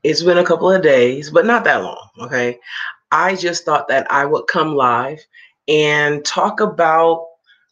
It's been a couple of days, but not that long. Okay. I just thought that I would come live and talk about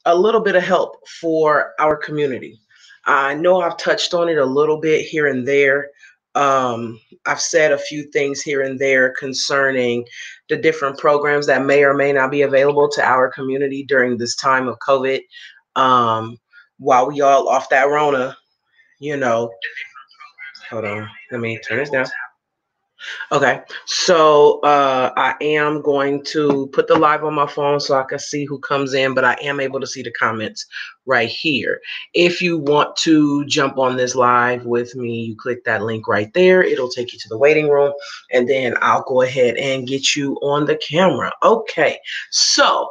a little bit of help for our community. I know I've touched on it a little bit here and there. I've said a few things here and there concerning the different programs that may or may not be available to our community during this time of COVID. Um, while we all off that Rona, you know, hold on, let me turn this down. Okay, so I am going to put the live on my phone so I can see who comes in, but I am able to see the comments right here. If you want to jump on this live with me, you click that link right there. It'll take you to the waiting room, and then I'll go ahead and get you on the camera. Okay, so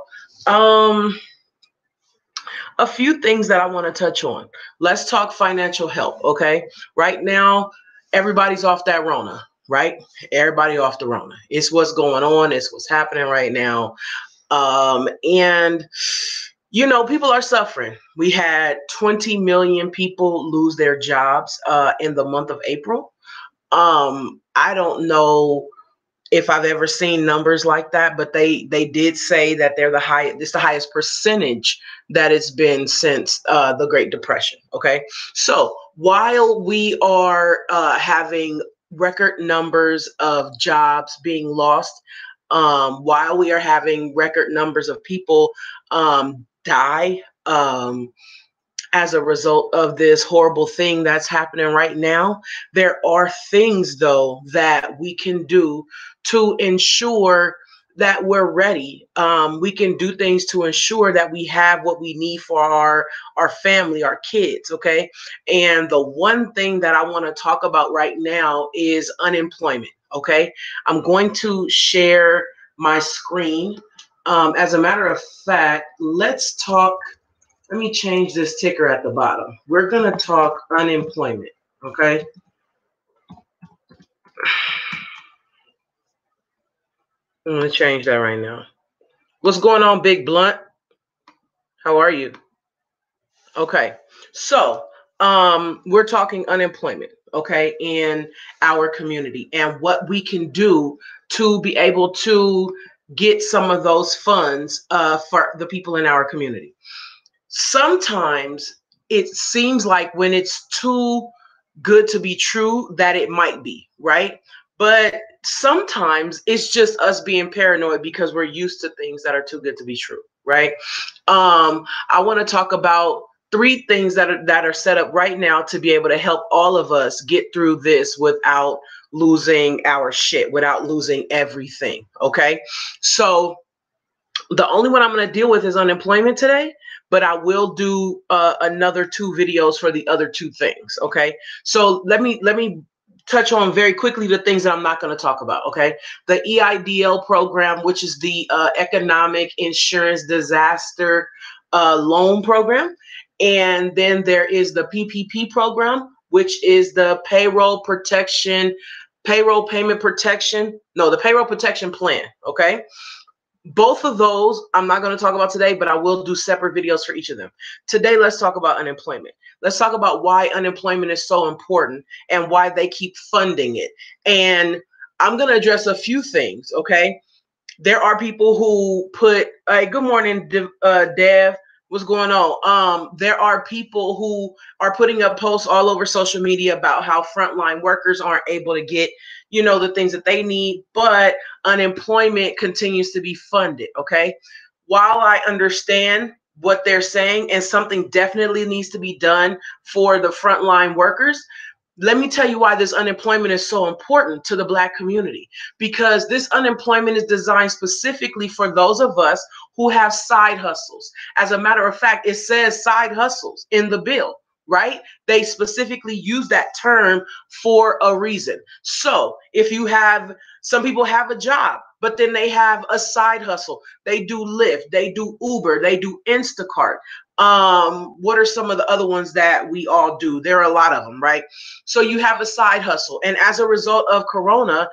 a few things that I want to touch on. Let's talk financial help, okay? Right now, everybody's off that Rona, right? Everybody off the Rona. It's what's going on. It's what's happening right now. And, you know, people are suffering. We had 20 million people lose their jobs in the month of April. I don't know if I've ever seen numbers like that, but they did say that they're the highest. It's the highest percentage that it's been since the Great Depression. Okay, so while we are having record numbers of jobs being lost, while we are having record numbers of people die as a result of this horrible thing that's happening right now, there are things though that we can do to ensure that we're ready. We can do things to ensure that we have what we need for our family, our kids, okay? And the one thing that I want to talk about right now is unemployment, okay? I'm going to share my screen. As a matter of fact, let's talk. Let me change this ticker at the bottom. We're going to talk unemployment, okay? I'm going to change that right now. What's going on, Big Blunt? How are you? Okay, so we're talking unemployment, okay, in our community and what we can do to be able to get some of those funds for the people in our community. Sometimes it seems like when it's too good to be true that it might be, right? But sometimes it's just us being paranoid because we're used to things that are too good to be true, right? I want to talk about three things that are set up right now to be able to help all of us get through this without losing our shit, without losing everything, okay? So the only one I'm going to deal with is unemployment today, but I will do another 2 videos for the other 2 things. Okay, so let me touch on very quickly the things that I'm not going to talk about. Okay, the EIDL program, which is the Economic Insurance Disaster Loan Program, and then there is the PPP program, which is the Payroll Protection Plan. Okay. Both of those I'm not going to talk about today, but I will do separate videos for each of them. Today, let's talk about unemployment. Let's talk about why unemployment is so important and why they keep funding it. And I'm going to address a few things, okay? There are people who put, hey, good morning, Dev. What's going on? There are people who are putting up posts all over social media about how frontline workers aren't able to get, you know, the things that they need, but unemployment continues to be funded, okay? While I understand what they're saying and something definitely needs to be done for the frontline workers, let me tell you why this unemployment is so important to the Black community, because this unemployment is designed specifically for those of us who have side hustles. As a matter of fact, it says side hustles in the bill, right? They specifically use that term for a reason. So if you have, some people have a job, but then they have a side hustle. They do Lyft, they do Uber, they do Instacart. What are some of the other ones that we all do? There are a lot of them, right? So you have a side hustle. And as a result of Corona,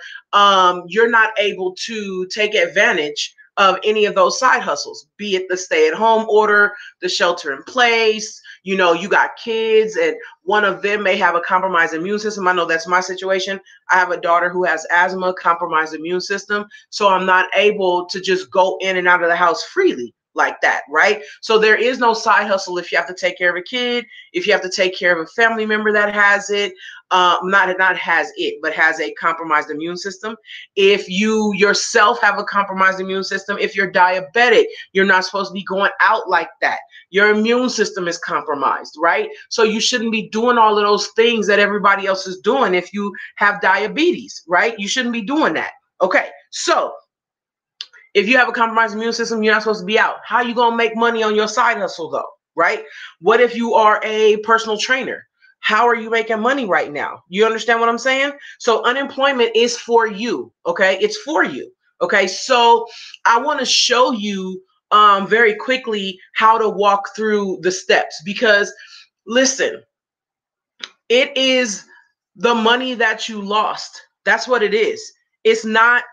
you're not able to take advantage of any of those side hustles, be it the stay-at-home order, the shelter in place. You know, you got kids and one of them may have a compromised immune system. I know that's my situation. I have a daughter who has asthma, compromised immune system. So I'm not able to just go in and out of the house freely like that, right? So there is no side hustle if you have to take care of a kid, if you have to take care of a family member that has it, not has it, but has a compromised immune system. If you yourself have a compromised immune system, if you're diabetic, you're not supposed to be going out like that. Your immune system is compromised, right? So you shouldn't be doing all of those things that everybody else is doing if you have diabetes, right? You shouldn't be doing that. Okay, so if you have a compromised immune system, you're not supposed to be out. How are you going to make money on your side hustle though, right? What if you are a personal trainer? How are you making money right now? You understand what I'm saying? So unemployment is for you, okay? It's for you, okay? So I want to show you very quickly how to walk through the steps because, listen, it is the money that you lost. That's what it is. It's not,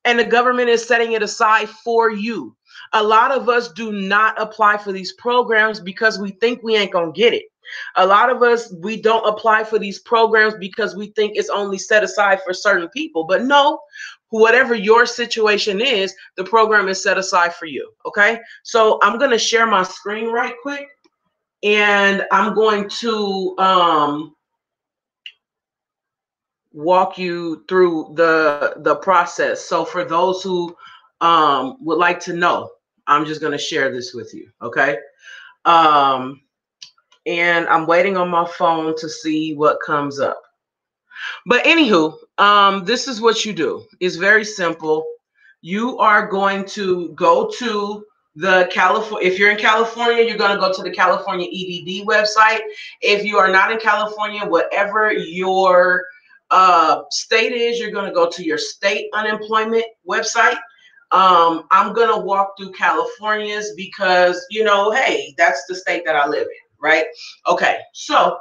and the government is setting it aside for you. A lot of us do not apply for these programs because we think we ain't gonna get it. A lot of us, we don't apply for these programs because we think it's only set aside for certain people. But no, whatever your situation is, the program is set aside for you. Okay, so I'm gonna share my screen right quick, and I'm going to walk you through the process. So for those who would like to know, I'm just going to share this with you. Okay. And I'm waiting on my phone to see what comes up. But anywho, this is what you do. It's very simple. You are going to go to the California. If you're in California, you're going to go to the California EDD website. If you are not in California, whatever your state is, you're going to go to your state unemployment website. I'm going to walk through California's because, you know, hey, that's the state that I live in, right? Okay, so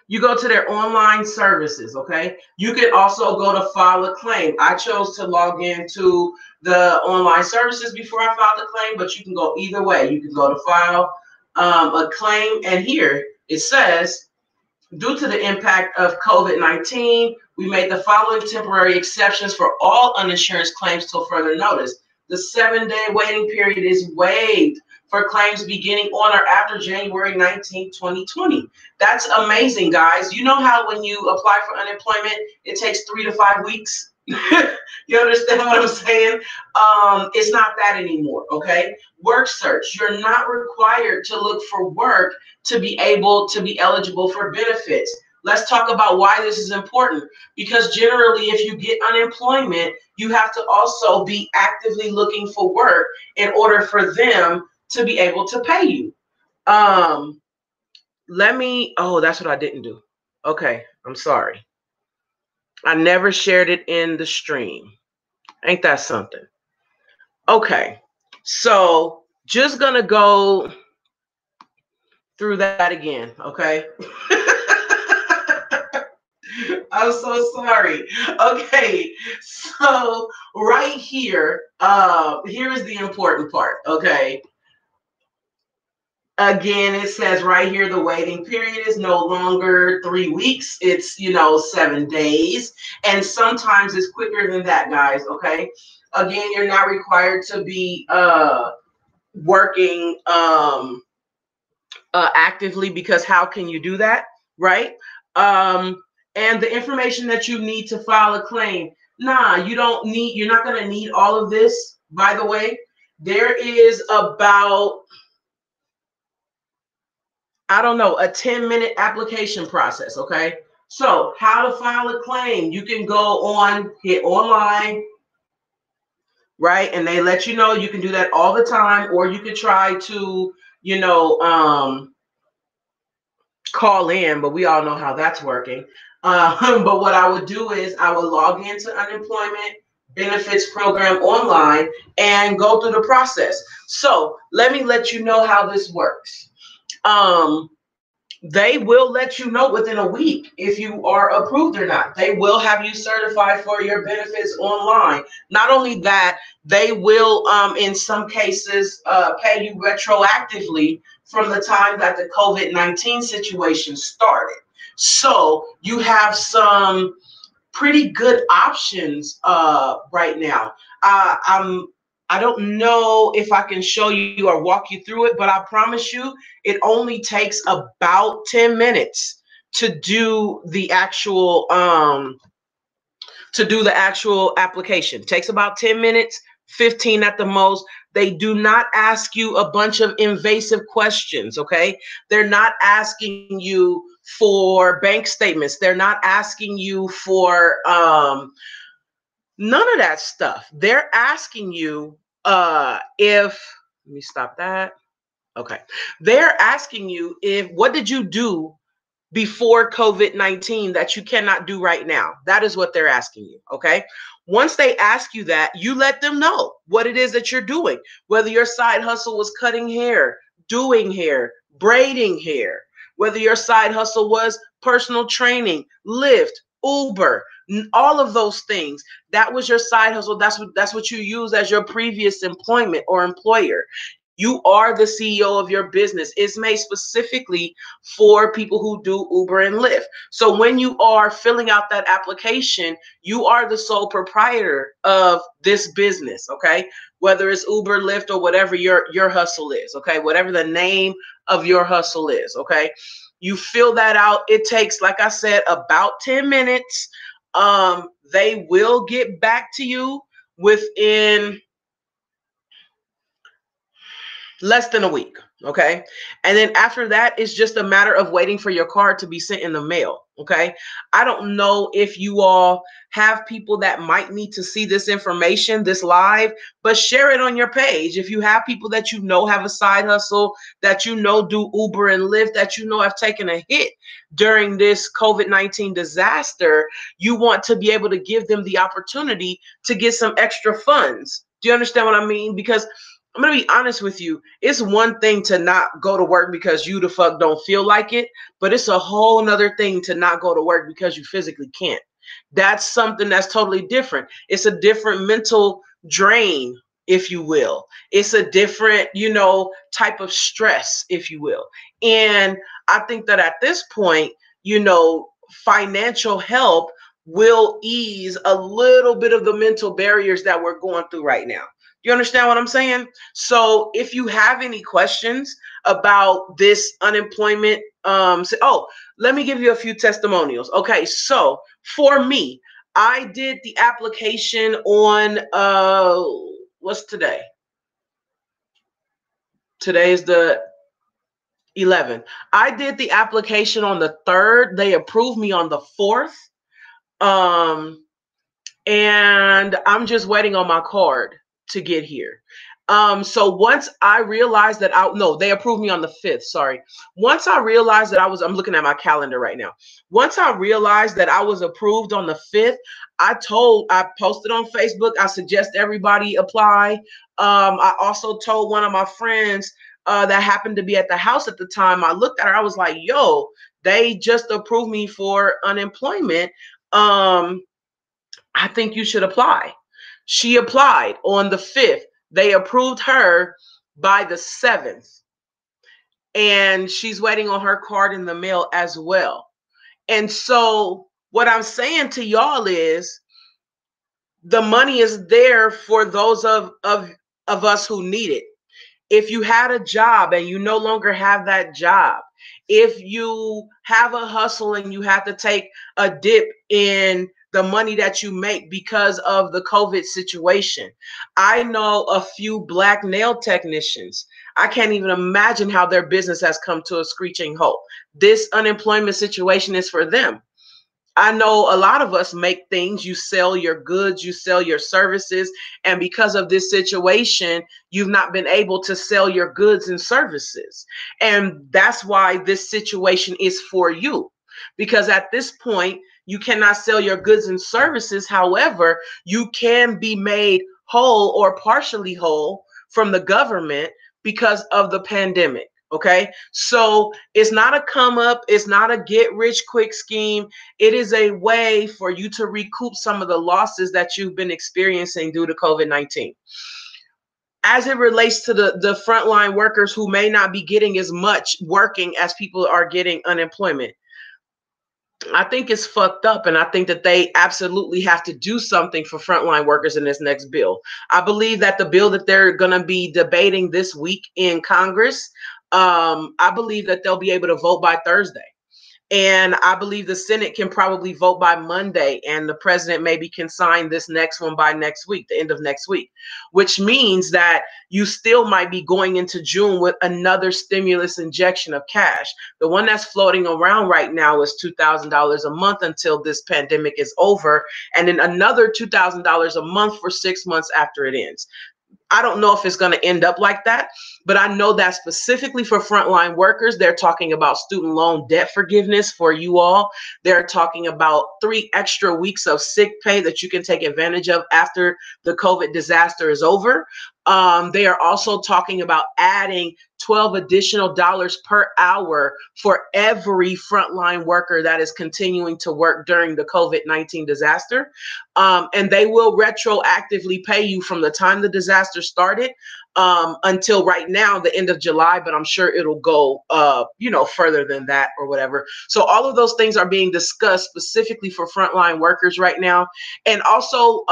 you go to their online services, okay? You can also go to file a claim. I chose to log into the online services before I filed the claim, but you can go either way. You can go to file a claim, and here it says, due to the impact of COVID-19, we made the following temporary exceptions for all uninsurance claims till further notice. The 7-day waiting period is waived for claims beginning on or after January 19, 2020. That's amazing, guys. You know how when you apply for unemployment, it takes 3 to 5 weeks? You understand what I'm saying? It's not that anymore, okay? Work search. You're not required to look for work to be able to be eligible for benefits. Let's talk about why this is important. Because generally, if you get unemployment, you have to also be actively looking for work in order for them to be able to pay you. Oh, that's what I didn't do. Okay, I'm sorry. I never shared it in the stream. Ain't that something? Okay, so just gonna go through that again, okay? I'm so sorry. Okay, so right here, here is the important part, okay? Again, it says right here, the waiting period is no longer 3 weeks. It's, 7 days. And sometimes it's quicker than that, guys, okay? Again, you're not required to be working actively, because how can you do that, right? And the information that you need to file a claim, you're not going to need all of this, by the way. There is about, I don't know, a 10-minute application process, okay? So how to file a claim, you can go on, hit online, right? And they let you know you can do that all the time, or you could try to, call in, but we all know how that's working. But what I would do is I would log into unemployment benefits program online and go through the process. So let me let you know how this works. They will let you know within a week if you are approved or not. They will have you certified for your benefits online. Not only that, they will, in some cases, pay you retroactively from the time that the COVID-19 situation started. So you have some pretty good options right now. I don't know if I can show you or walk you through it, but I promise you it only takes about 10 minutes to do the actual application. It takes about 10 minutes, 15 at the most. They do not ask you a bunch of invasive questions, okay? They're not asking you for bank statements. They're not asking you for none of that stuff. They're asking you if, let me stop that. Okay. They're asking you what did you do before COVID-19 that you cannot do right now? That is what they're asking you. Okay. Once they ask you that, you let them know what it is that you're doing, whether your side hustle was cutting hair, doing hair, braiding hair, whether your side hustle was personal training, Lyft, Uber, all of those things. That was your side hustle. That's what you use as your previous employment or employer. You are the CEO of your business. It's made specifically for people who do Uber and Lyft. So when you are filling out that application, you are the sole proprietor of this business, okay? Whether it's Uber, Lyft, or whatever your hustle is, okay? Whatever the name of your hustle is, okay? You fill that out. It takes, like I said, about 10 minutes. They will get back to you within less than a week. Okay. And then after that, it's just a matter of waiting for your card to be sent in the mail. Okay. I don't know if you all have people that might need to see this information, this live, but share it on your page. If you have people that you know have a side hustle, that you know do Uber and Lyft, that you know have taken a hit during this COVID-19 disaster, you want to be able to give them the opportunity to get some extra funds. Do you understand what I mean? Because I'm going to be honest with you. It's one thing to not go to work because you the fuck don't feel like it, but it's a whole nother thing to not go to work because you physically can't. That's something that's totally different. It's a different mental drain, if you will. It's a different, type of stress, if you will. And I think that at this point, financial help will ease a little bit of the mental barriers that we're going through right now. You understand what I'm saying? So if you have any questions about this unemployment, let me give you a few testimonials. Okay, so for me, I did the application on, what's today? Today is the 11th. I did the application on the 3rd. They approved me on the 4th. And I'm just waiting on my card to get here. So once I realized that they approved me on the 5th, sorry. Once I realized that I'm looking at my calendar right now. Once I realized that I was approved on the 5th, I posted on Facebook, I suggest everybody apply. I also told one of my friends that happened to be at the house at the time. I looked at her, I was like, yo, they just approved me for unemployment. I think you should apply. She applied on the 5th. They approved her by the 7th. And she's waiting on her card in the mail as well. And so what I'm saying to y'all is the money is there for those of us who need it. If you had a job and you no longer have that job, if you have a hustle and you have to take a dip in the money that you make because of the COVID situation. I know a few Black nail technicians. I can't even imagine how their business has come to a screeching halt. This unemployment situation is for them. I know a lot of us make things. You sell your goods, you sell your services, and because of this situation, you've not been able to sell your goods and services. And that's why this situation is for you. Because at this point, you cannot sell your goods and services. However, you can be made whole or partially whole from the government because of the pandemic. Okay, so it's not a come up, it's not a get rich quick scheme. It is a way for you to recoup some of the losses that you've been experiencing due to COVID-19. As it relates to the frontline workers who may not be getting as much working as people are getting unemployment, I think it's fucked up, and I think that they absolutely have to do something for frontline workers in this next bill. I believe that the bill that they're going to be debating this week in Congress, I believe that they'll be able to vote by Thursday. And I believe the Senate can probably vote by Monday, and the president maybe can sign this next one by next week, the end of next week, which means that you still might be going into June with another stimulus injection of cash. The one that's floating around right now is $2,000 a month until this pandemic is over, and then another $2,000 a month for 6 months after it ends. I don't know if it's going to end up like that, but I know that specifically for frontline workers, they're talking about student loan debt forgiveness for you all. They're talking about 3 extra weeks of sick pay that you can take advantage of after the COVID disaster is over. They are also talking about adding $12 additional per hour for every frontline worker that is continuing to work during the COVID-19 disaster. And they will retroactively pay you from the time the disaster started until right now, the end of July, but I'm sure it'll go, further than that or whatever. So all of those things are being discussed specifically for frontline workers right now. And also,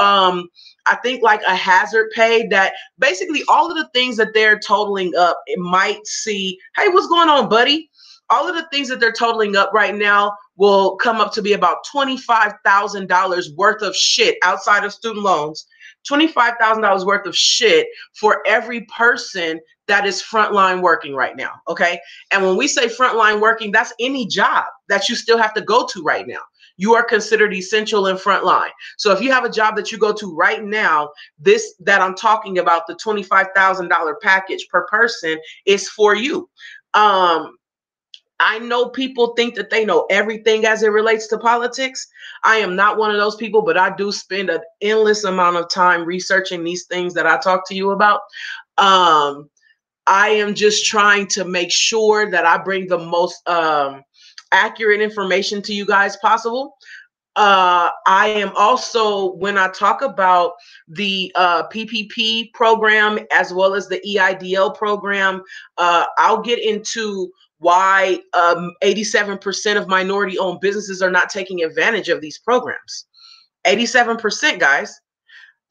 I think like a hazard pay, that basically all of the things that they're totaling up, it might see, hey, what's going on, buddy? All of the things that they're totaling up right now will come up to be about $25,000 worth of shit outside of student loans, $25,000 worth of shit for every person that is frontline working right now. Okay. And when we say frontline working, that's any job that you still have to go to right now. You are considered essential in frontline. So if you have a job that you go to right now, this that I'm talking about, the $25,000 package per person, is for you. I know people think that they know everything as it relates to politics. I am not one of those people, but I do spend an endless amount of time researching these things that I talk to you about. I am just trying to make sure that I bring the most accurate information to you guys possible. I am also, when I talk about the PPP program as well as the EIDL program, I'll get into why 87% of minority-owned businesses are not taking advantage of these programs. 87%, guys.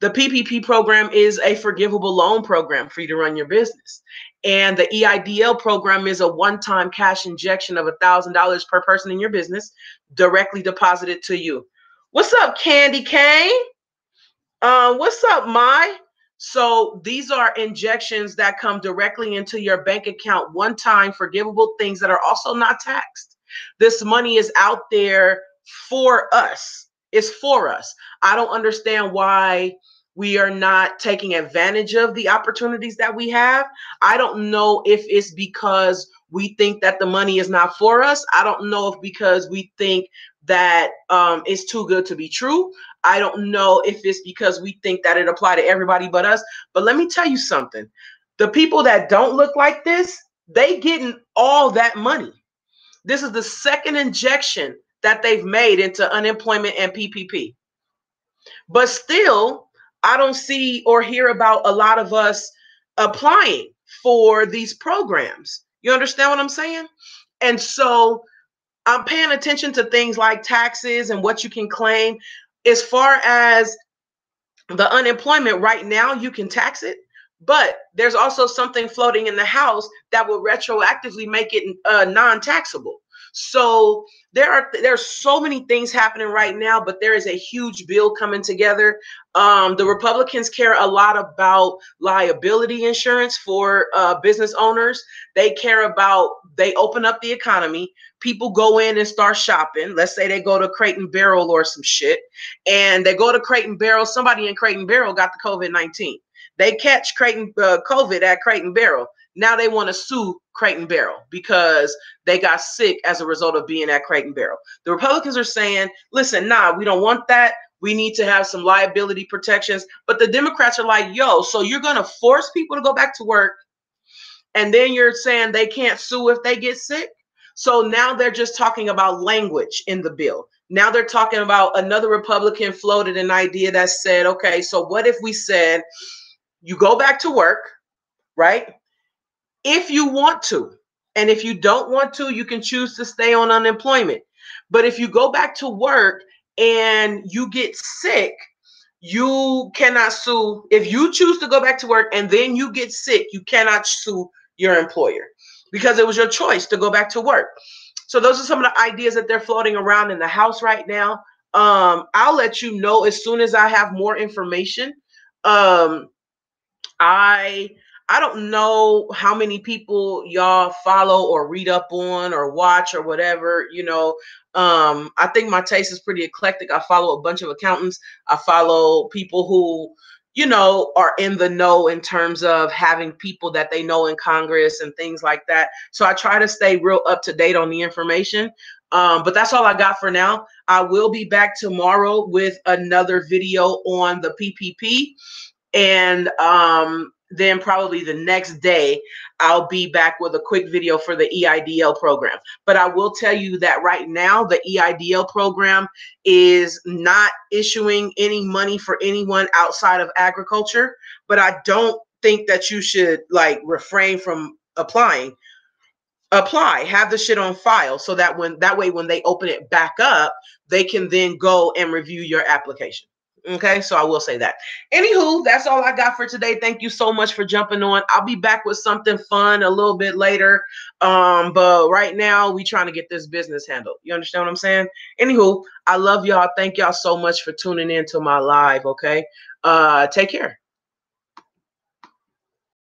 The PPP program is a forgivable loan program for you to run your business. And the EIDL program is a one-time cash injection of $1,000 per person in your business directly deposited to you. What's up, Candy Cane? What's up, Mai? So these are injections that come directly into your bank account, one-time forgivable things that are also not taxed. This money is out there for us. It's for us. I don't understand why we are not taking advantage of the opportunities that we have. I don't know if it's because we think that the money is not for us. I don't know if because we think that it's too good to be true. I don't know if it's because we think that it applies to everybody but us. But let me tell you something. The people that don't look like this, they getting all that money. This is the second injection that they've made into unemployment and PPP. But still, I don't see or hear about a lot of us applying for these programs. You understand what I'm saying? And so I'm paying attention to things like taxes and what you can claim. As far as the unemployment right now, you can tax it, but there's also something floating in the House that will retroactively make it non-taxable. So there's so many things happening right now, but there is a huge bill coming together. The Republicans care a lot about liability insurance for business owners. They care about, they open up the economy. People go in and start shopping. Let's say they go to Crate and Barrel or some shit, and they go to Crate and Barrel. Somebody in Crate and Barrel got the COVID-19. They catch COVID at Crate and Barrel. Now they want to sue Crate and Barrel because they got sick as a result of being at Crate and Barrel. The Republicans are saying, listen, nah, we don't want that. We need to have some liability protections. But the Democrats are like, yo, so you're going to force people to go back to work, And then you're saying they can't sue if they get sick. So now they're just talking about language in the bill. Now they're talking about, another Republican floated an idea that said, okay, so what if we said you go back to work, right? If you want to. And if you don't want to, you can choose to stay on unemployment. But if you go back to work and you get sick, you cannot sue. If you choose to go back to work and then you get sick, you cannot sue your employer because it was your choice to go back to work. So those are some of the ideas that they're floating around in the House right now. I'll let you know as soon as I have more information. I don't know how many people y'all follow or read up on or watch or whatever, you know. I think my taste is pretty eclectic. I follow a bunch of accountants. I follow people who, you know, are in the know in terms of having people that they know in Congress and things like that. So I try to stay real up to date on the information. But that's all I got for now. I will be back tomorrow with another video on the PPP. And then probably the next day, I'll be back with a quick video for the EIDL program. But I will tell you that right now, the EIDL program is not issuing any money for anyone outside of agriculture. But I don't think that you should like refrain from applying. Apply, have the shit on file so that way when they open it back up, they can then go and review your application. Okay, so I will say that. Anywho, that's all I got for today. Thank you so much for jumping on. I'll be back with something fun a little bit later. But right now we trying to get this business handled. You understand what I'm saying? Anywho, I love y'all. Thank y'all so much for tuning in to my live. Okay. Take care.